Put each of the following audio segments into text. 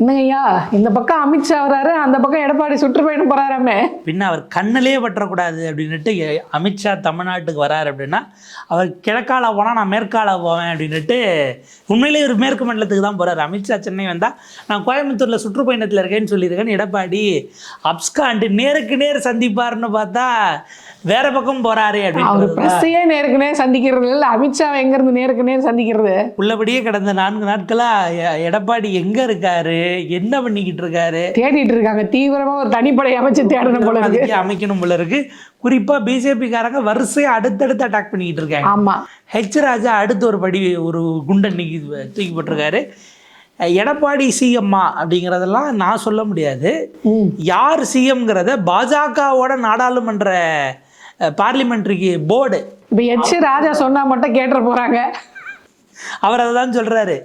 என்னங்கய்யா இந்த பக்கம் அமித்ஷா வராரு, அந்த பக்கம் எடப்பாடி சுற்றுப்பயணம் போறாராமே. பின்ன அவர் கண்ணிலேயே பற்றக்கூடாது அப்படின்னுட்டு அமித்ஷா தமிழ்நாட்டுக்கு வராரு அப்படின்னா, அவர் கிழக்கால போனால் நான் மேற்கால போவேன் அப்படின்னுட்டு உண்மையிலேயே ஒரு மேற்கு மண்டலத்துக்கு தான் போகிறார். அமித்ஷா சென்னை வந்தால் நான் கோயம்புத்தூரில் சுற்றுப்பயணத்தில் இருக்கேன்னு சொல்லியிருக்கேன்னு எடப்பாடி அப்ஸ்காண்டு நேருக்கு நேர் சந்திப்பார்னு பார்த்தா வேற பக்கம் போறாரு அப்படின்னு நேருக்கு நேர் சந்திக்கிறது இல்லை, அமித்ஷா எங்கேருந்து நேருக்கு நேர் சந்திக்கிறது. உள்ளபடியே கடந்த 4 நாட்களாக எடப்பாடி எங்கே இருக்காரு, என்ன பண்ணிக்கிட்டு இருக்காரு தேடிட்டு இருக்காங்க. தீவிரமா ஒரு தனிப்படை அமைச்சு தேடணும் போல இருக்கு, அமைக்கணும் போல இருக்கு. குறிப்பா பிஜேபிக்காரங்க வரிசையா அடுத்தடுத்து அட்டாக் பண்ணிக்கிட்டு இருக்காங்க. ஆமா, ஹெச் ராஜா அடுத்து ஒரு குண்டை இன்னைக்கு தூக்கி போட்டிருக்காரு. எடப்பாடி சிஎம்மா அப்படிங்கிறதெல்லாம் நான் சொல்ல முடியாது. யார் சிஎம்ங்கிறத பாஜகவோட நாடாளுமன்ற பார்லிமெண்ட்ரிக்கு போர்டு இப்போ ஹெச் ராஜா சொன்னா மட்டும் கேட்டுற போறாங்க. அவர் அதை தான் சொல்றாரு.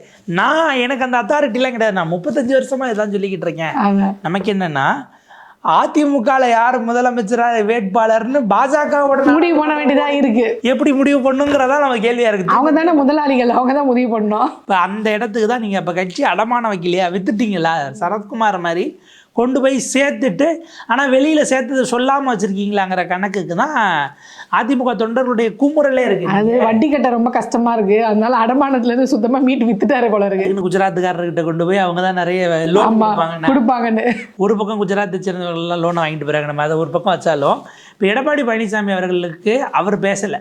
எனக்கு அந்த அத்தாரிட்டிலாம் கிடையாது, நான் 35 வருஷமா இதான் சொல்லிக்கிட்டு இருக்கேன். நமக்கு என்னன்னா அதிமுகல யார் முதலமைச்சராக வேட்பாளர்னு பாஜகவோட முடிவு பண்ண வேண்டியதா இருக்கு. எப்படி முடிவு பண்ணுங்கிறதா நம்ம கேள்வியா இருக்கு. அவங்க தானே முதலாளிகள், அவங்க தான் முடிவு பண்ணணும். இப்போ அந்த இடத்துக்கு தான் நீங்க இப்ப கட்சி அடமான வைக்கலையா, வித்துட்டீங்களா, சரத்குமார் மாதிரி கொண்டு போய் சேர்த்துட்டு ஆனால் வெளியில் சேர்த்தது சொல்லாமல் வச்சுருக்கீங்களாங்கிற கணக்குக்கு தான் அதிமுக தொண்டர்களுடைய குமுறலே இருக்கு. அது வட்டி கட்ட ரொம்ப கஷ்டமாக இருக்குது, அதனால அடமானத்துலேருந்து சுத்தமாக மீட்டு வித்துட்டாரு போல இருக்கு. இன்னும் குஜராத்துக்காரர்கிட்ட கொண்டு போய் அவங்க தான் நிறைய லோன் கொடுப்பாங்கன்னு ஒரு பக்கம் குஜராத்தை சேர்ந்தவர்கள்லாம் லோனை வாங்கிட்டு போகிறாங்க. நம்ம அதை ஒரு பக்கம் வச்சாலும் இப்போ எடப்பாடி பழனிசாமி அவர்களுக்கு அவர் பேசலை,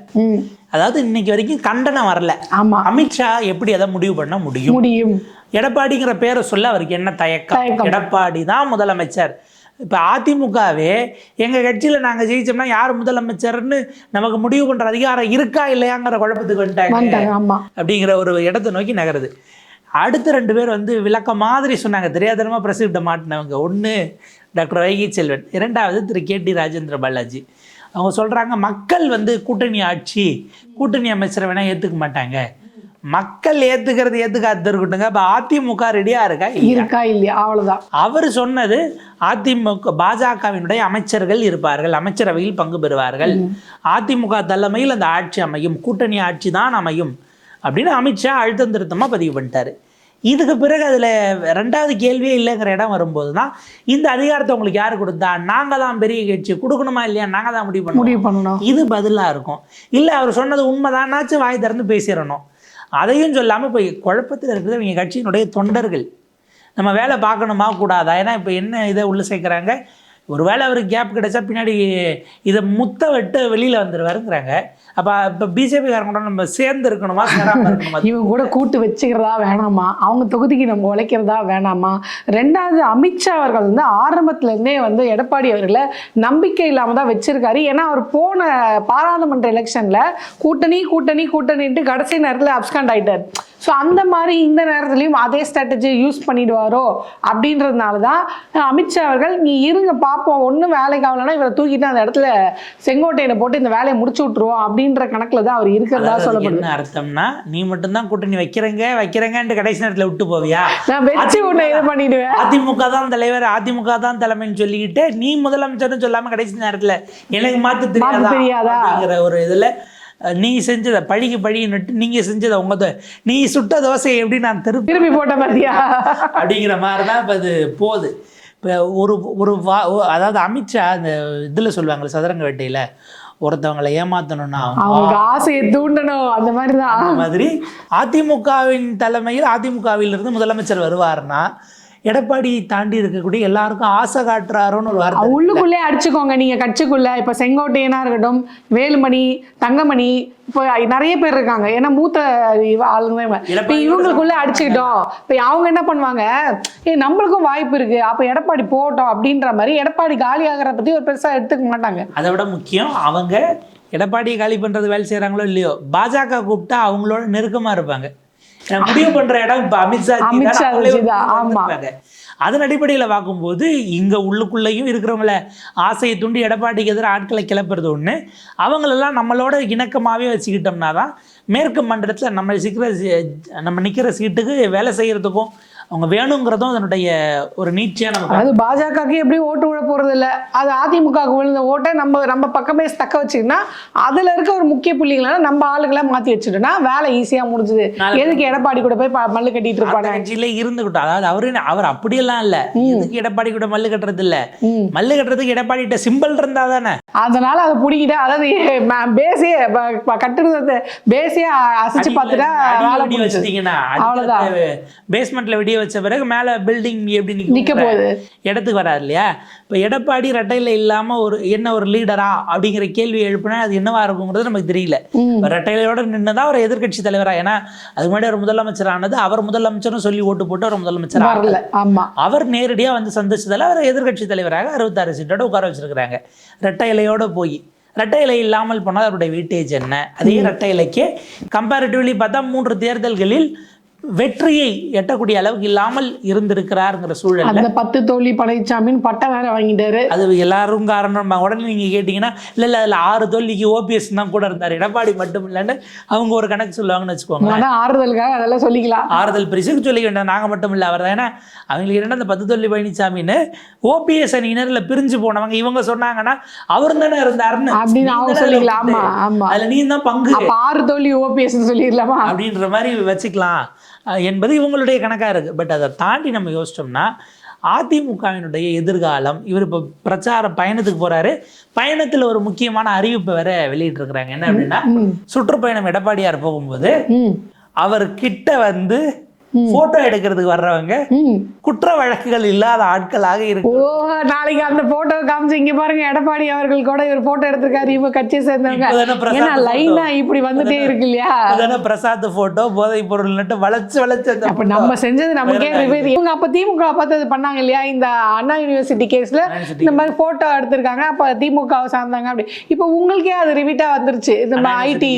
அதாவது இன்னைக்கு வரைக்கும் கண்டனம் வரல. ஆமாம், அமித்ஷா எப்படி அதை முடிவு பண்ண முடியும்? எடப்பாடிங்கிற பேரை சொல்ல அவருக்கு என்ன தயக்கம்? எடப்பாடி தான் முதலமைச்சர். இப்போ அதிமுகவே எங்கள் கட்சியில் நாங்கள் ஜெயிச்சோம்னா யார் முதலமைச்சர்னு நமக்கு முடிவு பண்ணுற அதிகாரம் இருக்கா இல்லையாங்கிற குழப்பத்துக்கு வந்துட்டாங்க அப்படிங்கிற ஒரு இடத்தை நோக்கி நகருது. அடுத்த 2 பேர் விளக்க மாதிரி சொன்னாங்க, தெரியாதனமாக பிரஸ் கிட்ட மாட்டினவங்க. ஒன்று டாக்டர் வைகை செல்வன், 2வது திரு கே.டி. ராஜேந்திர பாலாஜி. அவங்க சொல்கிறாங்க மக்கள் கூட்டணி ஆட்சி, கூட்டணி அமைச்சரை வேணால் ஏற்றுக்க மாட்டாங்க. மக்கள் ஏத்துக்காது இருக்கட்டுங்க. இப்போ அதிமுக ரெடியா இருக்கா இல்லையா, அவ்வளவுதான். அவர் சொன்னது அதிமுக பாஜகவினுடைய அமைச்சர்கள் இருப்பார்கள், அமைச்சரவையில் பங்கு பெறுவார்கள், அதிமுக தலைமையில் அந்த ஆட்சி அமையும், கூட்டணி ஆட்சி தான் அமையும் அப்படின்னு அமித்ஷா அழுத்தம் திருத்தமாக பதிவு பண்ணிட்டாரு. இதுக்கு பிறகு அதில் 2வது கேள்வியே இல்லைங்கிற இடம் வரும்போது தான் இந்த அதிகாரத்தை உங்களுக்கு யார் கொடுத்தா, நாங்கள் தான் பெரிய கட்சி, கொடுக்கணுமா இல்லையா, நாங்கள் தான் முடிவு பண்ணணும். இது பதிலாக இருக்கும். இல்லை அவர் சொன்னது உண்மைதானாச்சும் வாய் திறந்து பேசிடணும். அதையும் சொல்லாமல் இப்போ குழப்பத்தில் இருக்கிறது இவங்க கட்சியினுடைய தொண்டர்கள். நம்ம வேலை பார்க்கணுமா கூடாதா? ஏன்னா இப்போ என்ன இதை உள்ளே சேர்க்குறாங்க, ஒரு வேளை அவருக்கு கேப் கிடைச்சா பின்னாடி இதை முத்த விட்டு வெளியில் வந்துடுவாருங்கிறாங்க. அப்போ இப்போ பிஜேபிக்காரங்க கூட நம்ம சேர்ந்து இருக்கணுமா, சேராமல் இருக்கணுமா? இவங்க கூட கூட்டு வச்சுக்கிறதா வேணாமா, அவங்க தொகுதிக்கு நம்ம உழைக்கிறதா வேணாமா? 2வது அமித்ஷா அவர்கள் ஆரம்பத்துலேருந்தே எடப்பாடி அவர்களை நம்பிக்கை இல்லாமல் தான் வச்சிருக்காரு. ஏன்னா அவர் போன பாராளுமன்ற எலெக்ஷனில் கூட்டணின்ட்டு கடைசி நேரத்தில் அப்ஸ்காண்ட் ஆகிட்டார். ஸோ அந்த மாதிரி இந்த நேரத்துலையும் அதே ஸ்ட்ராட்டஜி யூஸ் பண்ணிடுவாரோ அப்படின்றதுனால தான் அமித்ஷா அவர்கள் நீ இருங்க பார்ப்போம், ஒன்றும் வேலைக்கு ஆகலைன்னா இவரை தூக்கிட்டு அந்த இடத்துல செங்கோட்டையில போட்டு இந்த வேலையை முடிச்சு விட்ருவோம் அப்படின்ற கணக்கில் தான் அவர் இருக்கிறதா சொல்லப்படுது. என்ன அர்த்தம்னா, நீ மட்டும்தான் கூட்டணி வைக்கிறேங்கன்னு கடைசி நேரத்தில் விட்டு போவியா? நான் வச்சு உன்னை இது பண்ணிடுவேன், அதிமுக தான் தலைவர், அதிமுக தான் தலைமைன்னு சொல்லிக்கிட்டு நீ முதலமைச்சர்னு சொல்லாமல் கடைசி நேரத்தில் எனக்கு மாற்ற தெரியாதாங்கிற ஒரு இதில் நீ செஞ்சதை பழிக்கு பழின்னுட்டு நீங்கள் செஞ்சதை நீ சுட்ட தோசை எப்படி நான் திருப்பி போட்ட மாதிரியா அப்படிங்கிற மாதிரி தான் இப்போ அது போகுது. இப்போ அதாவது அமித்ஷா இந்த இதில் சொல்லுவாங்களே சதுரங்க வேட்டையில் ஒருத்தவங்களை ஏமாத்தணும்னா அவங்க ஆசையை தூண்டணும், அந்த மாதிரி தான். அந்த மாதிரி அதிமுகவின் தலைமையில் அதிமுகவிலிருந்து முதலமைச்சர் வருவார்னா எடப்பாடி தாண்டி இருக்கக்கூடிய எல்லாருக்கும் ஆசை காட்டுறாரோன்னு ஒரு வார்த்தை உள்ளுக்குள்ளே அடிச்சுக்கோங்க நீங்க கட்சிக்குள்ள. இப்ப செங்கோட்டையனா இருக்கட்டும், வேலுமணி, தங்கமணி, இப்போ நிறைய பேர் இருக்காங்க. ஏன்னா மூத்த ஆளுங்க இப்போ இவங்களுக்குள்ள அடிச்சுக்கிட்டோம். இப்போ அவங்க என்ன பண்ணுவாங்க, நம்மளுக்கும் வாய்ப்பு இருக்கு, அப்போ எடப்பாடி போகட்டும் அப்படின்ற மாதிரி எடப்பாடி காலி ஆகிறத பத்தி ஒரு பெருசா எடுத்துக்க மாட்டாங்க. அதை விட முக்கியம், அவங்க எடப்பாடி காலி பண்றது வேலை செய்யறாங்களோ இல்லையோ, பாஜக கூப்பிட்டா அவங்களோட நெருக்கமா இருப்பாங்க. முடிவு பண்ற இடம் இப்ப அமித்ஷா. அதன் அடிப்படையில் பார்க்கும்போது இங்க உள்ளுக்குள்ளேயும் இருக்கிறவங்கள ஆசையை தூண்டி எடப்பாடிக்கு எதிராக ஆட்களை கிளப்புறது ஒன்று, அவங்களெல்லாம் நம்மளோட இணக்கமாகவே வச்சுக்கிட்டோம்னா தான் மேற்கு மண்டலத்தில் நம்ம நிற்கிற சீட்டுக்கு வேலை செய்கிறதுக்கும் அவங்க வேணுங்கிறதும் அதனுடைய ஒரு நீட்சியாக நம்ம அது பாஜகவுக்கு எப்படியும் ஓட்டு விட போறது இல்ல, அது அதிமுகவுக்கு விழுந்த ஓட்டை நம்ம பக்கமே தக்க வச்சுக்கினா அதுல இருக்க ஒரு முக்கிய புள்ளிகளை நம்ம ஆளுகளை மாத்தி வச்சுட்டோம்னா வேலை ஈஸியா முடிஞ்சுது. எதுக்கு எடப்பாடி கூட போய் மல்லு கட்டிட்டு இருப்பாங்க? கட்சியில இருந்துகிட்டோம். அதாவது அவர் அப்படியெல்லாம் இல்ல, எதுக்கு எடப்பாடி கூட மல்லு கட்டுறது இல்ல, மல்லு கட்டுறதுக்கு எடப்பாடி கிட்ட சிம்பிள் இருந்தா தானே. அதனால அதை பிடிக்கிட்டு, அதாவது பேசியே கட்டுறது பேசியே அசைச்சு பார்த்துட்டா வேலை வச்சுட்டீங்கன்னா பேஸ்மெண்ட்ல வெடிய வச்ச பிறகு மேல பில்டிங் எப்படி நிக்க போகுது, இடத்துக்கு வராது இல்லையா. இப்ப எடப்பாடி ரெட்டையில இல்லாம ஒரு லீடரா அப்படிங்கிற கேள்வி எழுப்பினா அது என்னவா இருக்குங்கிறது நமக்கு தெரியல. ரெட்டையிலோட நின்னுதான் ஒரு எதிர்கட்சி தலைவரா, ஏன்னா அது முன்னாடி ஒரு முதலமைச்சர் ஆனது, அவர் முதலமைச்சரும் சொல்லி ஓட்டு போட்டு ஒரு முதலமைச்சர் அவர் நேரடியா வந்து சந்திச்சதால அவர் எதிர்கட்சி தலைவராக 66 சீட்டோட உட்கார வச்சிருக்கிறாங்க. ரெட்டை இலையோட போய் ரெட்டை இலை இல்லாமல் போனால் அவருடைய வெயிட்டேஜ் என்ன? அதே ரெட்டை இலைக்கு கம்பேரிட்டிவ்லி பார்த்தா 3 தேர்தல்களில் வெற்றியை எட்டக்கூடிய அளவுக்கு இல்லாமல் இருந்திருக்கிறாருங்கிற சூழல். அந்த 10 தோல்வி பழனிசாமின்னு பட்டம் வேற வாங்கிட்டாரு. அது எல்லாரும் காரணம். உடனே நீங்க கேட்டீங்கன்னா இல்ல அதுல 6 தோல்விக்கு ஓபிஎஸ் தான் கூட இருந்தார், எடப்பாடி மட்டும் இல்லைன்னு அவங்க ஒரு கணக்கு சொல்லுவாங்கன்னு வச்சுக்கோங்க. ஆறுதலுக்காக அதெல்லாம் சொல்லிக்கலாம், ஆறுதல் பரிசுக்கு சொல்லி வேண்டாம், நாங்க மட்டும் இல்ல அவர் தான். ஏன்னா அவங்களுக்கு என்ன அந்த 10 தோல்வி பழனிசாமின்னு ஓபிஎஸ் அணியினர்ல பிரிஞ்சு போனவங்க இவங்க சொன்னாங்கன்னா அவர் தானே இருந்தாருன்னு அப்படின்னு அவங்க சொல்லிக்கலாம். அதுல நீ தான் பங்கு 6 தோல்வி ஓபிஎஸ் சொல்லிடலாமா அப்படின்ற மாதிரி வச்சுக்கலாம் என்பது இவங்களுடைய கணக்காக இருக்குது. பட் அதை தாண்டி நம்ம யோசிச்சோம்னா அதிமுகவினுடைய எதிர்காலம், இவர் இப்போ பிரச்சார பயணத்துக்கு போகிறாரு, பயணத்தில் ஒரு முக்கியமான அறிவிப்பை வேற வெளியிட்டிருக்கிறாங்க. என்ன அப்படின்னா, சுற்றுப்பயணம் எடப்பாடியார் போகும்போது அவர் கிட்ட வந்து போட்டோ எடுக்கிறதுக்கு வர்றவங்க குற்ற வழக்குகள் இல்லாத ஆட்களாக இருக்கு. நாளைக்கு அந்த போட்டோ காமிச்சு இங்க பாருங்க எடப்பாடி அவர்கள் கூட இவர் போட்டோ எடுத்திருக்காரு, இவங்க கட்சியை சேர்ந்தவங்க லைனா இப்படி வந்துட்டே இருக்கு இல்லையா. பிரசாத் போட்டோ போதை பொருள் நட்டு வளைச்சு அப்ப நம்ம செஞ்சது நமக்கே இவங்க அப்ப திமுக பார்த்தது பண்ணாங்க இல்லையா, இந்த அண்ணா யூனிவர்சிட்டி கேஸ்ல இந்த மாதிரி போட்டோ எடுத்திருக்காங்க, அப்ப திமுகவை சார்ந்தாங்க. அப்படி இப்ப உங்களுக்கே அது ரிவீட்டா வந்துருச்சு. இந்த ஐடி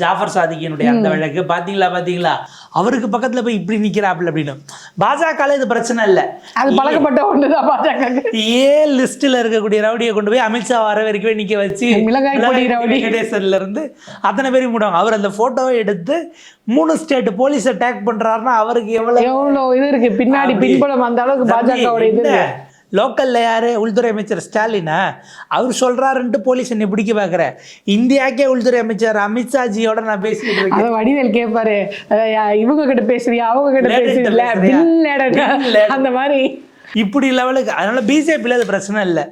ஜாஃபர் சாதிக்கினுடைய அந்த வழக்கு பாத்தீங்களா, அவருக்கு பக்கத்துல போய் இப்படி நிக்கிறாப்ல அப்படின்னு. பாஜக இது பிரச்சனை இல்ல, அது பழக்கப்பட்ட ஒண்ணுதான். பாஜக லிஸ்ட்ல இருக்கக்கூடிய ரவுடியை கொண்டு போய் அமித்ஷா வர வரைக்கும் நிக்க வச்சு வெங்கடேசன்ல இருந்து அத்தனை பேரும் மூடுவாங்க. அவர் அந்த போட்டோவை எடுத்து 3 ஸ்டேட் போலீஸ் அட்டாக் பண்றாருன்னா அவருக்கு எவ்வளவு இது இருக்கு பின்னாடி பின்புலம், அந்த அளவுக்கு பாஜக இது. லோக்கல்ல யாரு உள்துறை அமைச்சர் ஸ்டாலினா, அவர் சொல்றாருன்ட்டு போலீஸ் என்னை பிடிக்க பாக்குற. இந்தியாக்கே உள்துறை அமைச்சர் அமித்ஷாஜியோட நான் பேசிட்டு இருக்கேன். வடிவேல் கேட்பாரு, இவங்க கிட்ட பேசுறியா அவங்க கிட்ட பேசுறீங்களா அந்த மாதிரி இப்படி லெவலுக்கு. அதனால பிஜேபியில் அது பிரச்சனை இல்லை.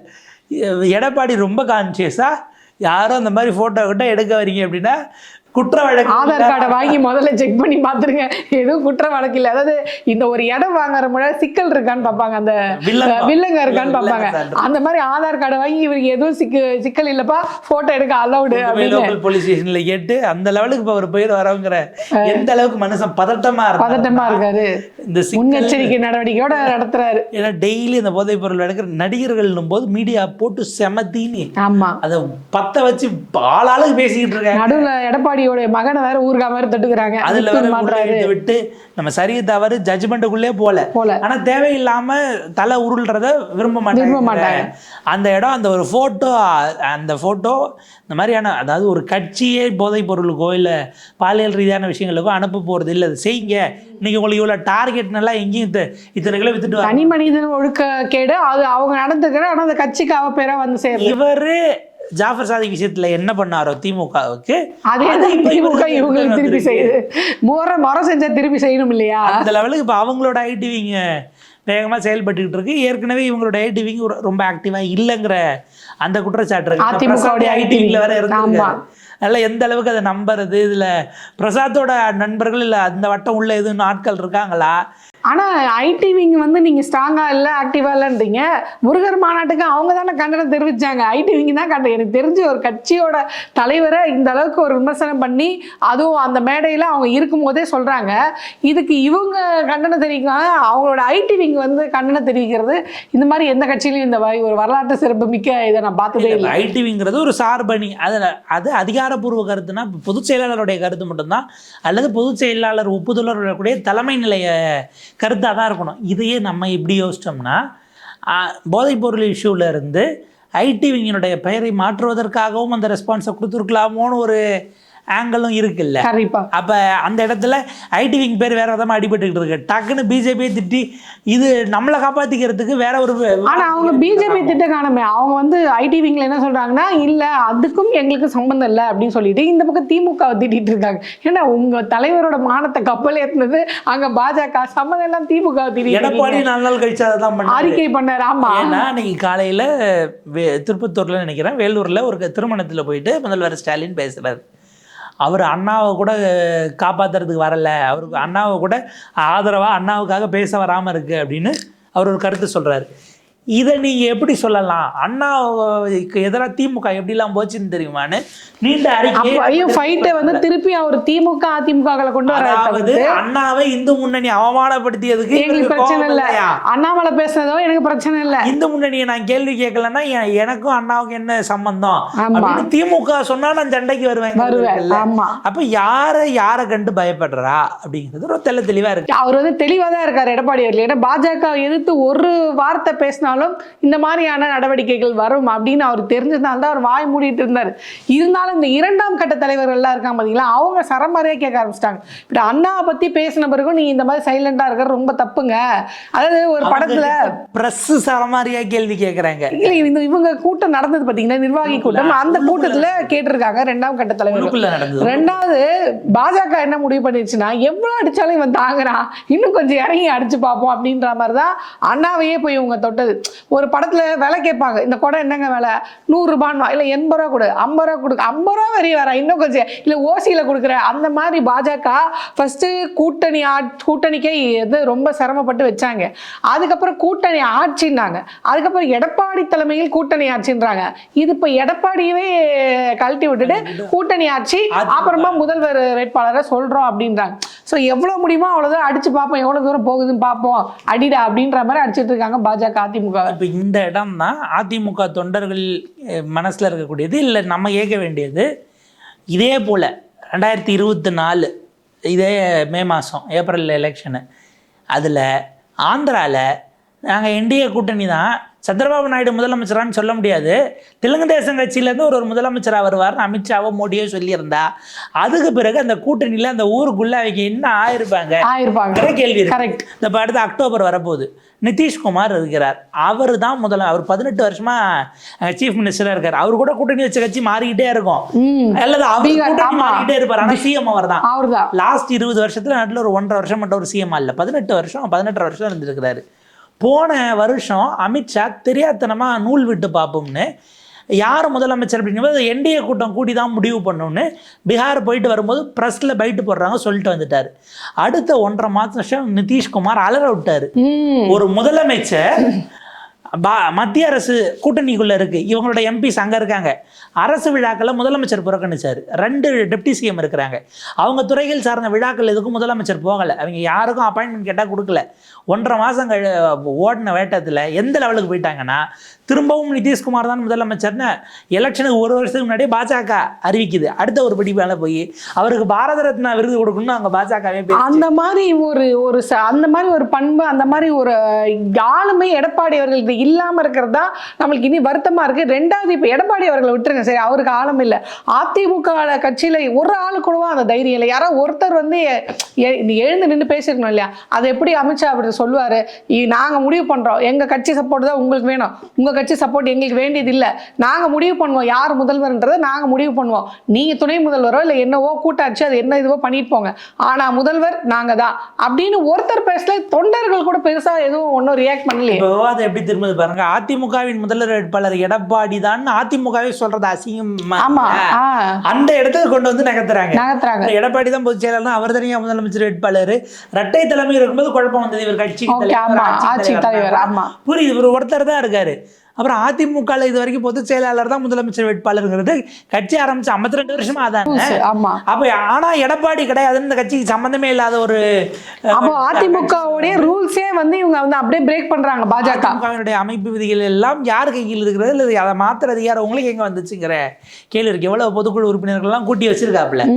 எடப்பாடி ரொம்ப கான்சியஸா யாரும் அந்த மாதிரி போட்டோ கிட்ட எடுக்க வரீங்க அப்படின்னா குற்ற வழக்கு ஆதார் கார்டை வாங்கி முதல்ல செக் பண்ணி பார்த்துருங்க, எதுவும் குற்ற வழக்கு இல்லை. அதாவது இந்த ஒரு இடம் வாங்குற முன்னாடி சிக்கல் இருக்கான்னு பார்ப்பாங்க, அந்த வில்லங்க இருக்கான்னு பார்ப்பாங்க. அந்த மாதிரி ஆதார் கார்டை வாங்கி இவருக்கு எதுவும் சிக்கல் இல்லப்பா போட்டோ எடுக்க அலௌடு லோக்கல் போலீஸ் ஸ்டேஷன்ல கேட்டு அந்த லெவலுக்கு இப்போ அவர் போயிட்டு வரவங்கிற எந்த அளவுக்கு மனுஷன் பதட்டமா இருக்காரு, இந்த முன்னெச்சரிக்கை நடவடிக்கையோட நடத்துறாரு. ஏன்னா டெய்லி இந்த போதைப் பொருள் எடுக்கிற நடிகர்கள் போது மீடியா போட்டு செமத்தீனி அதை பத்த வச்சு ஆளாளுக்கு பேசிக்கிட்டு இருக்காங்க. நடுவில் எடப்பாடி மகனை வேற ஊர்கா மாதிரி தட்டுக்கிறாங்க. அதுல விட்டு நம்ம சரி தவறு ஜட்ஜ்மெண்ட்டுக்குள்ளே போல, ஆனா தேவையில்லாம தலை உருள்றத விரும்ப மாட்டாங்க. அந்த இடம் அந்த ஒரு போட்டோ, அந்த போட்டோ இந்த மாதிரியான, அதாவது ஒரு கட்சியே போதைப் பொருளுக்கோ இல்ல பாலியல் ரீதியான விஷயங்களுக்கோ அனுப்ப போறது இல்லை. அது செய்யுங்க, இன்னைக்கு உங்களுக்கு இவ்வளவு டார்கெட் நல்லா எங்கேயும் இத்தனை கிலோ வித்துட்டு தனி மனிதன் ஒழுக்க கேடு அது அவங்க நடந்துக்கிற, ஆனா அந்த கட்சிக்கு அவ பேரா வந்து சேரும். இவரு ஜாஃபர் சாதிக் விஷயத்துல என்ன பண்ணாரோ திமுகவுக்கு அதே திமுக இவங்களுக்கு திருப்பி செய்யுது. மரம் செஞ்சா திருப்பி செய்யணும் இல்லையா, அந்த லெவலுக்கு இப்போ அவங்களோட ஐடிவிங்க வேகமாக செயல்பட்டுக்கிட்டு இருக்கு. ஏற்கனவே இவங்களோட ஐடிவிங்க ரொம்ப ஆக்டிவாக இல்லைங்கிற அந்த குற்றச்சாட்டு இருக்கு. ஐடிவிங்கில் வேற இருந்தாங்க. அதனால் எந்த அளவுக்கு அதை நம்புறது, இதில் பிரசாத்தோட நண்பர்கள் இல்லை அந்த வட்டம் உள்ள எதுவும் ஆட்கள் இருக்காங்களா? ஆனால் ஐடிவிங்க வந்து நீங்கள் ஸ்ட்ராங்காக இல்லை ஆக்டிவாக இல்லைன்றீங்க. முருகர் மாநாட்டுக்கு அவங்க தானே கண்டனம் தெரிவித்தாங்க, ஐடிவிங்க தான் எனக்கு தெரிஞ்சு ஒரு கட்சியோட தலைவரை இந்த அளவுக்கு ஒரு விமர்சனம் பண்ணி அதுவும் அந்த மேடையில் அவங்க இருக்கும்போதே சொல்கிறாங்க. இதுக்கு இவங்க கண்டனம் தெரிவிக்கிறாங்க, அவங்களோட ஐடிவிங்க வந்து கண்டனம் தெரிவிக்கிறது இந்த மாதிரி எந்த கட்சியிலையும் இந்த ஒரு வரலாற்று சிறப்பு மிக்க இதை நான் பார்த்ததே இல்லை. ஐடிவிங்கிறது ஒரு சார்பணி, அது அதிகாரப்பூர்வ கருத்துனா பொதுச் செயலாளருடைய கருத்து மட்டும்தான், அல்லது பொதுச் செயலாளர் ஒப்புதலருடைய தலைமை நிலைய கருத்தாக தான் இருக்கணும். இதையே நம்ம எப்படி யோசிச்சோம்னா போதைப்பொருள் இஷ்யூவில் இருந்து ஐடிவிங்கினுடைய பெயரை மாற்றுவதற்காகவும் அந்த ரெஸ்பான்ஸை கொடுத்துருக்கலாமோன்னு ஒரு ஆங்கிளும் இருக்குல்ல. கண்டிப்பா. அப்ப அந்த இடத்துல ஐடி விங் பேர் வேற விதமா அடிபட்டுக்கிட்டு இருக்கு. டக்குன்னு பிஜேபியை திட்டி இது நம்மளை காப்பாத்திக்கிறதுக்கு வேற ஒரு ஆனா அவங்க பிஜேபி திட்ட காணமே. அவங்க வந்து ஐடி விங்ல என்ன சொல்றாங்கன்னா, இல்ல அதுக்கும் எங்களுக்கு சம்பந்தம் இல்லை அப்படின்னு சொல்லிட்டு இந்த பக்கம் திமுக திட்டிட்டு இருக்காங்க. ஏன்னா உங்க தலைவரோட மானத்தை கப்பல் ஏத்துனது அங்க பாஜக, சம்மந்தம் எல்லாம் திமுக திட்டிட்டு. எடப்பாடி 4 நாள் கழிச்சு அதான் அறிக்கை பண்ணாரு. ஆமா, ஏன்னா இன்னைக்கு காலையில திருப்பத்தூர்ல நினைக்கிறேன், வேலூர்ல ஒரு திருமணத்துல போயிட்டு முதல்வர் ஸ்டாலின் பேசுறாரு. அவர் அண்ணாவை கூட காப்பாற்றுறதுக்கு வரல, அவருக்கு அண்ணாவை கூட ஆதரவாக அண்ணாவுக்காக பேச வராமல் இருக்குது அப்படின்னு அவர் ஒரு கருத்து சொல்கிறாரு. இதை நீங்கள் எப்படி சொல்லலாம்? அண்ணாவுக்கு எதிராக திமுக எப்படிலாம் போச்சுன்னு தெரியுமான்னு நீண்ட அறிக்கை வந்து திருப்பி அவர் திமுக அதிமுக கொண்டு வராது. அண்ணாவை இந்து முன்னணி அவமானப்படுத்தியதுக்கு எங்களுக்கு பிரச்சனை இல்லை, அண்ணாமலை பேசுனதோ எனக்கு பிரச்சனை இல்லை. இந்து முன்னணியை நான் கேள்வி கேட்கலன்னா எனக்கும் அண்ணாவுக்கு என்ன சம்பந்தம் அப்படின்னு திமுக சொன்னா நான் சண்டைக்கு வருவேன். அப்ப யாரை கண்டு பயப்படுறா அப்படிங்கிறது ரொம்ப தெளிவா இருக்கு. அவர் வந்து தெளிவா தான் இருக்காரு எடப்பாடி அவர்கள். ஏன்னா பாஜக எதிர்த்து ஒரு வார்த்தை பேசினாலும் இந்த மாதிரியான நடவடிக்கைகள் வரும் அப்படின்னு அவர் தெரிஞ்சதுனால தான் அவர் வாய் மூடிட்டு இருந்தார். இருந்தாலும் இந்த 2ஆம் கட்ட தலைவர்கள் எல்லாம் இருக்காங்க பாத்தீங்களா, அவங்க சரமாரியா கேட்க ஆரம்பிச்சிட்டாங்க. இப்ப அண்ணாவை பத்தி பேசின பிறகும் நீங்க இந்த மாதிரி சைலண்டா இருக்கிறது ரொம்ப தப்புங்க. அதாவது ஒரு படத்துல பிரஸ் சரமாரியா கேள்வி கேட்கறாங்க. இல்ல இவங்க கூட்டம் நடந்தது பாத்தீங்கன்னா, நிர்வாகி கூட்டம், அந்த கூட்டத்துல கேட்டிருக்காங்க 2ஆம் கட்ட தலைவர்கள். 2வது பாஜக என்ன முடிவு பண்ணிருச்சுன்னா, எவ்வளவு அடிச்சாலும் இவன் தாங்குறான், இன்னும் கொஞ்சம் இறங்கி அடிச்சு பார்ப்போம் அப்படின்ற மாதிரிதான் அண்ணாவையே போய் இவங்க தொட்டது. ஒரு படத்துல விலை கேட்பாங்க, இந்த குடம் என்னங்க விலை, 100 ரூபான்னு, இல்ல 80 ரூபா கொடு, 50 ரூபா கொடு, 50 ரூபா வரி வர, இன்னும் கொஞ்சம் இல்ல ஓசியில கொடுக்குற. அந்த மாதிரி பாஜக ஃபர்ஸ்ட் கூட்டணிக்கே எது ரொம்ப சிரமப்பட்டு வச்சாங்க. அதுக்கப்புறம் கூட்டணி ஆட்சின்னாங்க. அதுக்கப்புறம் எடப்பாடி தலைமையில் கூட்டணி ஆட்சின்றாங்க. இது இப்ப எடப்பாடியவே கழட்டி விட்டுட்டு கூட்டணி ஆட்சி, அப்புறமா முதல்வர் வேட்பாளரை சொல்றோம் அப்படின்றாங்க. ஸோ எவ்வளவு முடியுமோ அவ்வளவுதான் அடிச்சு பார்ப்போம், எவ்வளவு தூரம் போகுதுன்னு பார்ப்போம், அடிடா அப்படின்ற மாதிரி அடிச்சிட்டு இருக்காங்க பாஜக அதிமுக. இப்போ இந்த இடம் தான் அதிமுக தொண்டர்கள் மனசில் இருக்கக்கூடியது. இல்லை நம்ம கேட்க வேண்டியது, இதே போல் 2024 இதே மே மாதம் ஏப்ரல் எலெக்ஷனு, அதில் ஆந்திராவில் நாங்கள் என்டிஏ கூட்டணி தான், சந்திரபாபு நாயுடு முதலமைச்சரான்னு சொல்ல முடியாது, தெலுங்கு தேசம் கட்சியிலேருந்து ஒரு முதலமைச்சராக வருவார்னு அமித்ஷாவோ மோடியோ சொல்லியிருந்தா, அதுக்கு பிறகு அந்த கூட்டணியில் அந்த ஊருக்குள்ள அவங்க என்ன ஆயிருப்பாங்க கேள்வி. கரெக்ட். இந்த அடுத்த அக்டோபர் வரப்போகுது. நிதிஷ்குமார் இருக்கிறார், அவர் தான் அவர் 18 வருஷமா சீஃப் மினிஸ்டராக இருக்கார். அவர் கூட கூட்டணி வச்ச கட்சி மாறிக்கிட்டே இருக்கும், அல்லது அவர் மாறிக்கிட்டே இருப்பார். ஆனால் சிஎம் அவர் தான். லாஸ்ட் 20 வருஷத்துல நாட்டில் ஒரு 1.5 வருஷம் மட்டும் ஒரு சிஎம் இல்லை, 18 வருஷம் இருந்திருக்கிறாரு. போன வருஷம் அமித்ஷா தெரியாதனமாக நூல் விட்டு பார்ப்போம்னு, யார் முதலமைச்சர் அப்படிங்கும்போது என்டிஏ கூட்டம் கூடி தான் முடிவு பண்ணணும்னு பீகார் போயிட்டு வரும்போது ப்ரெஸ்ஸில் பைட்டு போடுறாங்க சொல்லிட்டு வந்துட்டார். அடுத்த 1.5 மாதம் நிதிஷ்குமார் அலற விட்டார். ஒரு முதலமைச்சர் மத்திய அரசு கூட்டணிக்குள்ளே இருக்குது, இவங்களோட எம்பிஸ் அங்கே இருக்காங்க, அரசு விழாக்களில் முதலமைச்சர் புறக்கணிச்சார். 2 டெப்டி சிஎம் இருக்கிறாங்க, அவங்க துறைகள் சார்ந்த விழாக்கள் எதுக்கும் முதலமைச்சர் போகலை, அவங்க யாருக்கும் அப்பாயின்மெண்ட் கேட்டால் கொடுக்கல. 1.5 மாதம் ஓடின வேட்டத்தில் எந்த லெவலுக்கு போயிட்டாங்கன்னா, திரும்பவும் நிதிஷ்குமார் தான் முதலமைச்சர்னு எலெக்ஷனுக்கு 1 வருஷத்துக்கு முன்னாடியே பாஜக அறிவிக்குது. அடுத்த ஒரு படி மேலே போய் அவருக்கு பாரத ரத்னா விருது கொடுக்கணும்னு அவங்க பாஜகவே அந்த மாதிரி அந்த மாதிரி ஒரு பண்பு, அந்த மாதிரி ஒரு ஆளுமை எடப்பாடி அவர்களுக்கு இல்லாமல் இருக்கிறதா நம்மளுக்கு இனி வருத்தமா இருக்கு. 2வது இப்போ எடப்பாடி அவர்களை விட்டுருங்க, சரி அவருக்கு ஆளும் இல்லை, அதிமுக கட்சியில ஒரு ஆளு கூடவா அந்த தைரியம் இல்லை. யாரோ ஒருத்தர் வந்து எழுந்து நின்று பேசிருக்கணும் இல்லையா? அதை எப்படி அமித்ஷா அப்படி சொல்லுவாரு, நாங்க முடிவு பண்றோம், எங்க கட்சி சப்போர்ட் தான் உங்களுக்கு வேணும், உங்க கட்சி சப்போர்ட் எங்களுக்கு வேண்டியது இல்லை, நாங்க முடிவு பண்ணுவோம் யார் முதல்வர்ன்றதை நாங்க முடிவு பண்ணுவோம், நீங்க துணை முதல்வரோ இல்லை என்னவோ கூட்டாட்சி அது என்ன இதுவோ பண்ணிட்டு போங்க, ஆனா முதல்வர் நாங்க தான் அப்படின்னு ஒருத்தர் பேசல. தொண்டர்கள் கூட பெருசா எதுவும் ஒன்னும் ரியாக்ட் பண்ணலையே. விவாதம் எப்படி திரும்ப பாருங்க, அதிமுகவின் முதல்வர் வேட்பாளர் எடப்பாடி தான் அதிமுகவே சொல்றது அசிங்கம். அந்த இடத்துக்கு கொண்டு வந்து நகர்த்துறாங்க. எடப்பாடி தான் பொதுச் செயலாளர், அவர் தனியா முதலமைச்சர் வேட்பாளர், இரட்டை தலைமை இருக்கும்போது குழப்பம் வந்தது, இவர் கட்சி தலைவர் புரியுது, இவர் ஒருத்தர் தான் இருக்காரு. அப்புறம் அதிமுகவில் இது வரைக்கும் பொதுச் செயலாளர் தான் முதலமைச்சர் வேட்பாளருங்கிறது கட்சி ஆரம்பிச்சு 52 வருஷமா அதானே. அப்ப ஆனா எடப்பாடி கிடையாது, இந்த கட்சிக்கு சம்பந்தமே இல்லாத ஒரு அதிமுகவுடைய ரூல்ஸே வந்து இவங்க வந்து அப்படியே பிரேக் பண்றாங்க. பாஜகவினுடைய அமைப்பு விதிகள் எல்லாம் யார் கையில் இருக்கிறது, இல்லை அதை மாத்திர அதிகாரம் உங்களுக்கு எங்க வந்துச்சுங்கிற கேள்வி இருக்கு. எவ்வளவு பொதுக்குழு உறுப்பினர்கள் எல்லாம் கூட்டி வச்சிருக்காப்புல.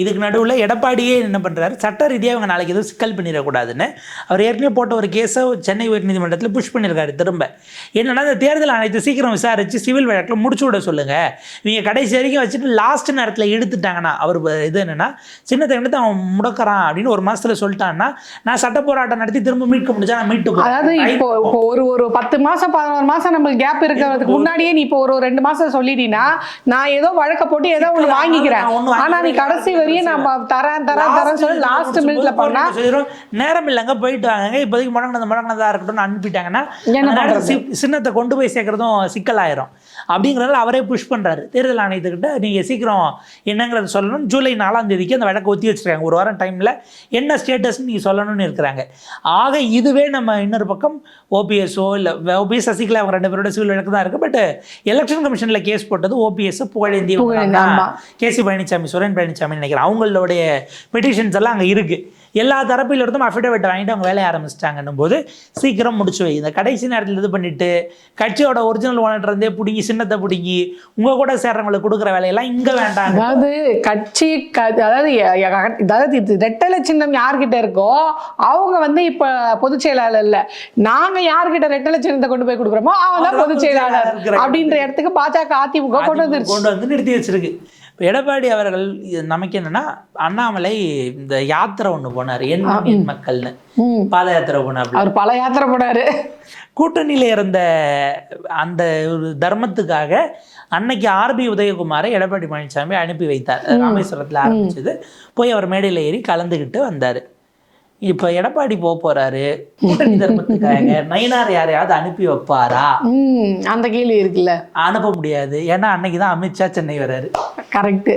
இதுக்கு நடுவில் எடப்பாடியே என்ன பண்றாரு, சட்ட ரீதியாக அவங்க நாளைக்கு எதுவும் சிக்கல் பண்ணிடக்கூடாதுன்னு அவர் ஏற்கனவே போட்ட ஒரு கேஸை சென்னை உயர்நீதிமன்றத்தில் புஷ் பண்ணியிருக்காரு. திரும்ப என்னன்னா, இந்த தேர்தல் தேர்தல் ஆணையத்தை சீக்கிரம் விசாரித்து சிவில் வழக்கில் முடிச்சு விட சொல்லுங்கள். இவங்க கடைசி வரைக்கும் வச்சுட்டு லாஸ்ட் நேரத்தில் எடுத்துட்டாங்கன்னா அவர் இது என்னென்னா சின்னத்தை எடுத்து அவன் முடக்கிறான் அப்படின்னு ஒரு மாதத்தில் சொல்லிட்டான்னா நான் சட்ட போராட்டம் நடத்தி திரும்ப மீட்க முடிஞ்சா நான் மீட்டு போகிறேன். அதாவது இப்போ ஒரு 10 மாசம் 11 மாசம் நம்மளுக்கு கேப் இருக்கிறதுக்கு முன்னாடியே நீ இப்போ ஒரு 2 மாசம் சொல்லிட்டீங்கன்னா நான் ஏதோ வழக்க போட்டு ஏதோ ஒன்று வாங்கிக்கிறேன், ஆனா நீ கடைசி வரையும் நம்ம தரேன் சொல்லி லாஸ்ட் மினிட்ல பண்ணா நேரம் இல்லைங்க போயிட்டு வாங்க இப்போதைக்கு முடங்கினதா இருக்கட்டும்னு அனுப்பிட்டாங்கன்னா சின்னத்தை கொண்டு போய் சேர்க்கறதும் சிக்கலாயிரும். அப்படிங்கிறதால அவரே புஷ் பண்றாரு தேர்தல் ஆணையத்துக்கிட்ட நீங்க சீக்கிரம் என்னங்கிறத சொல்லணும். ஜூலை 4ஆம் தேதிக்கு அந்த வழக்கை ஒத்தி வச்சிருக்காங்க. ஒரு வாரம் டைம்ல என்ன ஸ்டேட்டஸ் நீங்க சொல்லணும்னு இருக்கிறாங்க. ஆக இதுவே நம்ம இன்னொரு பக்கம் ஓபிஎஸ்ஓ இல்லை ஓபிஎஸ் சசிகலா அவங்க 2 பேரோட சிவில் வழக்கு தான் இருக்கு. பட் எலெக்ஷன் கமிஷன்ல கேஸ் போட்டது ஓபிஎஸ் புகழேந்தி கேசி பழனிசாமி சுரேன் பழனிசாமி நினைக்கிறேன். அவங்களுடைய பெட்டிஷன்ஸ் எல்லாம் அங்கே இருக்கு. எல்லா தரப்பில் இருந்தும் அஃபிடவிட் வாங்கிட்டு அவங்க வேலையை ஆரம்பிச்சிட்டாங்கன்னும் போது சீக்கிரம் முடிச்சு வை. இந்த கடைசி நேரத்தில் இது பண்ணிட்டு கட்சியோட ஒரிஜினல் ஓனர் இருந்தே பிடிங்கி சின்னத்தை பிடிங்கி உங்க கூட சேர்றவங்களுக்கு கொடுக்குற வேலையெல்லாம் இங்க வேண்டாம். அதாவது கட்சி அதாவது ரெட்டலை சின்னம் யார்கிட்ட இருக்கோ அவங்க வந்து இப்ப பொதுச் செயலாளர் இல்ல, நாங்க யார்கிட்ட ரெட்டலை சின்னத்தை கொண்டு போய் கொடுக்குறோமோ அவங்க தான் பொதுச் செயலாளர் அப்படின்ற இடத்துக்கு பாஜக அதிமுக கொண்டு வந்து நிறுத்தி வச்சிருக்கு. இப்போ எடப்பாடி அவர்கள் நமக்கு என்னன்னா அண்ணாமலை இந்த யாத்திரை ஒன்று போனார் என் மக்கள்னு பாத யாத்திரை போனார். அவர் பல யாத்திரை போனாரு. கூட்டணியில இருந்த அந்த ஒரு தர்மத்துக்காக அன்னைக்கு ஆர்பி உதயகுமாரை எடப்பாடி பழனிசாமி அனுப்பி வைத்தார். ராமேஸ்வரத்தில் ஆரம்பிச்சது போய் அவர் மேடையில் ஏறி கலந்துக்கிட்டு வந்தார். இப்போ எடப்பாடி போறாரு கூட்டணி தர்மத்துக்காக நயினார் யாரையாவது அனுப்பி வைப்பாரா? அந்த கேள்வி இருக்குல்ல. அனுப்ப முடியாது. ஏன்னா அன்னைக்கு தான் அமித்ஷா சென்னை வர்றாரு. கரெக்ட்.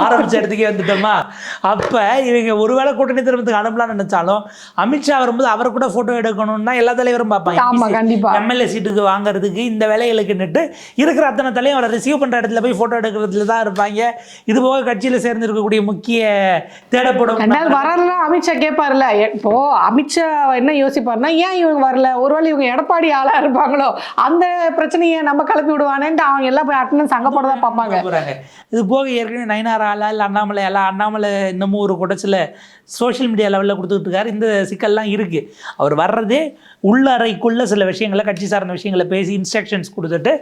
ஆரம்பிச்ச இடத்துக்கே வந்துட்டோமா? அப்ப இவங்க ஒருவேளை கூட்டணி தர்மத்துக்கு அனுப்பலாம்னு நினைச்சாலும் அமித்ஷா வரும்போது அவரை கூட போட்டோ எடுக்கணும்னா எல்லா தலைவரும் பார்ப்பாங்க. எம்எல்ஏ சீட்டுக்கு வாங்குறதுக்கு இந்த வேலைகளுக்குன்னுட்டு இருக்கிற அத்தனை தலையும் அவரை ரிசீவ் பண்ற இடத்துல போய் போட்டோ எடுக்கிறதுல தான் இருப்பாங்க. இது போக கட்சியில சேர்ந்து இருக்கக்கூடிய முக்கிய தேடப்படும் வரலாம். அமித்ஷா கேட்பாருல, இப்போ அமித்ஷா என்ன யோசிப்பாருன்னா ஏன் இவங்க வரல, ஒருவேளை இவங்க எடப்பாடி ஆளா இருப்பாங்களோ அந்த பிரச்சனையை நம்ம கிளப்பி விடுவானேன்ட்டு அவங்க எல்லாம் போய் அட்டனன்ஸ் அங்க போட தான் பார்ப்பாங்க. இது போக ஏற்கனவே நயினார் ஆளா இல்லை அண்ணாமலை ஆளா, அண்ணாமலை இன்னமும் ஒரு குடச்சில் சோஷியல் மீடியா லெவலில் கொடுத்துக்கிட்டு இருக்காரு. இந்த சிக்கல்லாம் இருக்கு. அவர் வர்றதே உள்ளறைக்குள்ள சில விஷயங்களை கட்சி சார்ந்த விஷயங்களை பேசி இன்ஸ்ட்ரக்ஷன்ஸ் கொடுத்துட்டு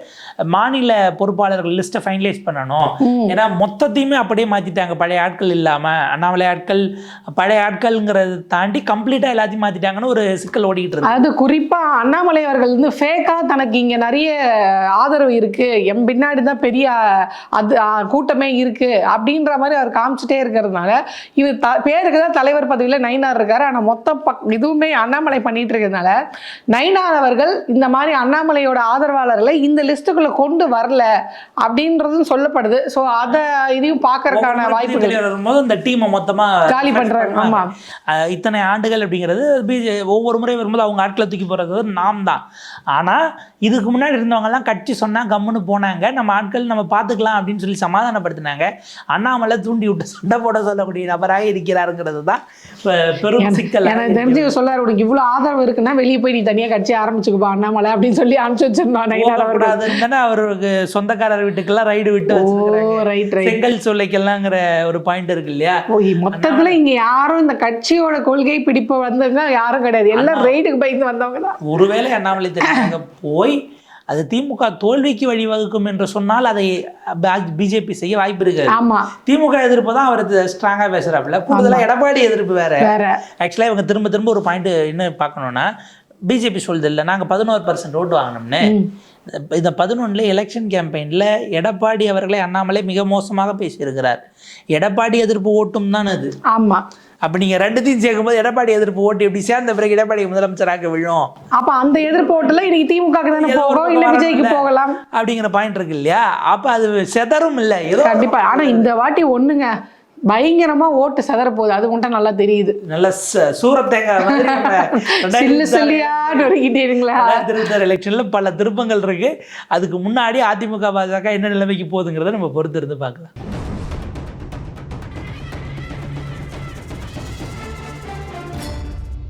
மாநில பொறுப்பாளர்கள் லிஸ்ட்டை ஃபைனலைஸ் பண்ணணும். ஏன்னா மொத்தத்தையுமே அப்படியே மாற்றிட்டாங்க. பழைய ஆட்கள் இல்லாமல் அண்ணாமலை ஆட்கள் பழைய ஆட்கள்ங்கிறத தாண்டி கம்ப்ளீட்டாக எல்லாத்தையும் மாற்றிட்டாங்கன்னு ஒரு சிக்கல் ஓடிக்கிட்டு இருக்கு. அது குறிப்பாக அண்ணாமலை அவர்கள் வந்து ஃபேக்காக தனக்கு இங்கே நிறைய ஆதரவு இருக்கு, என் பின்னாடி தான் பெரிய அது கூட்டமே இருக்கு அப்படின்ற மாதிரி அவர் காமிச்சிட்டே இருக்கிறதுனால இவர் பேருக்கு தான் தலைவர் பதவியில் நயினார் இருக்காரு. ஆனால் மொத்த இதுவுமே அண்ணாமலை பண்ணிட்டு இருக்கிறதுனால நயினார் அவர்கள் இந்த மாதிரி அண்ணாமலையோட ஆதரவாளர்களை இந்த லிஸ்ட்டுக்குள்ள கொண்டு வரல அப்படின்றதும் சொல்லப்படுது. ஸோ அதை இதையும் பார்க்கறதுக்கான வாய்ப்புகள் வரும்போது இந்த டீமை மொத்தமாக காலி பண்றாங்க. ஆமா, இத்தனை ஆண்டுகள் அப்படிங்கிறது ஒவ்வொரு முறை வரும்போது அவங்க ஆட்களை தூக்கி போறது நாம் தான். ஆனால் இதுக்கு முன்னாடி இருந்தவங்கலாம் கட்சி சொன்னால் கம்முன்னு போனாங்க, நம்ம ஆட்கள் நம்ம பார்த்துக்கலாம் அப்படின்னு சொல்லி சமாதானப்படுத்தினாங்க. அண்ணாமலை தூண்டி விட்டு சண்டை போட சொல்லக்கூடிய நபராக இருக்கிறாருங்கிறது தான் பெரும் சிக்கல். எனக்கு தெரிஞ்சு சொல்லாரு, உனக்கு இவ்வளோ ஆதரவு இருக்குன்னா வெளியே போய் நீ தனியாக கட்சி ஆரம்பிச்சுக்குப்பா அண்ணாமலை அப்படின்னு சொல்லி அனுப்பிச்சு வச்சிருந்தாங்க. அவருக்கு சொந்தக்காரர் வீட்டுக்கெல்லாம் ரைடு விட்டு செங்கல் சோலைக்கெல்லாங்கிற ஒரு பாயிண்ட் இருக்கு இல்லையா? மொத்தத்துல இங்க யாரும் இந்த கட்சியோட கொள்கை பிடிப்பு வந்தவங்க யாரும் கிடையாது, எல்லாம் ரைடுக்கு பயந்து வந்தவங்க தான். ஒருவேளை அண்ணாமலை தெரியாங்க போய் அது திமுக தோல்விக்கு வழிவகுக்கும் என்று சொன்னால் அதை பிஜேபி செய்ய வாய்ப்பு இருக்கு. திமுக எதிர்ப்பு தான் அவர் ஸ்ட்ராங்கா பேசுறாப்புல, கூடுதலா எடப்பாடி எதிர்ப்பு வேற. ஆக்சுவலா இவங்க திரும்ப திரும்ப ஒரு பாயிண்ட் என்ன பார்க்கணும்னா, பிஜேபி சொல்லுது இல்லை நாங்கள் 11% ஓட்டு வாங்கினோம்னு. இந்த 11 எலெக்ஷன் கேம்பெயினில் எடப்பாடி அவர்களை அண்ணாமலை மிக மோசமாக பேசியிருக்கிறார். எடப்பாடி எதிர்ப்பு ஓட்டும் தான் அது. ஆமாம், அப்ப நீங்க ரெண்டுத்தையும் சேர்க்கும்போது எடப்பாடி எதிர்ப்பு ஓட்டு எப்படி சேர்ந்த பிறகு எடப்பாடி முதலமைச்சராக விழும். அப்ப அந்த எதிர்ப்பு ஓட்டுல இன்னைக்கு திமுக போகிறோம் இல்ல விஜய்க்கு போகலாம் அப்படிங்கிற பாயிண்ட் இருக்கு இல்லையா? அப்ப அது செதறும் இல்ல ஏதோ கண்டிப்பா. ஆனா இந்த வாட்டி ஒண்ணுங்க பயங்கரமா ஓட்டு செதற போகுது, அது மட்டும் நல்லா தெரியுது. நல்ல சூரத்தேங்காய் எலெக்ஷன்ல பல திருப்பங்கள் இருக்கு. அதுக்கு முன்னாடி அதிமுக பாஜக என்ன நிலைமைக்கு போகுதுங்கிறத நம்ம பொறுத்து இருந்து பார்க்கலாம்.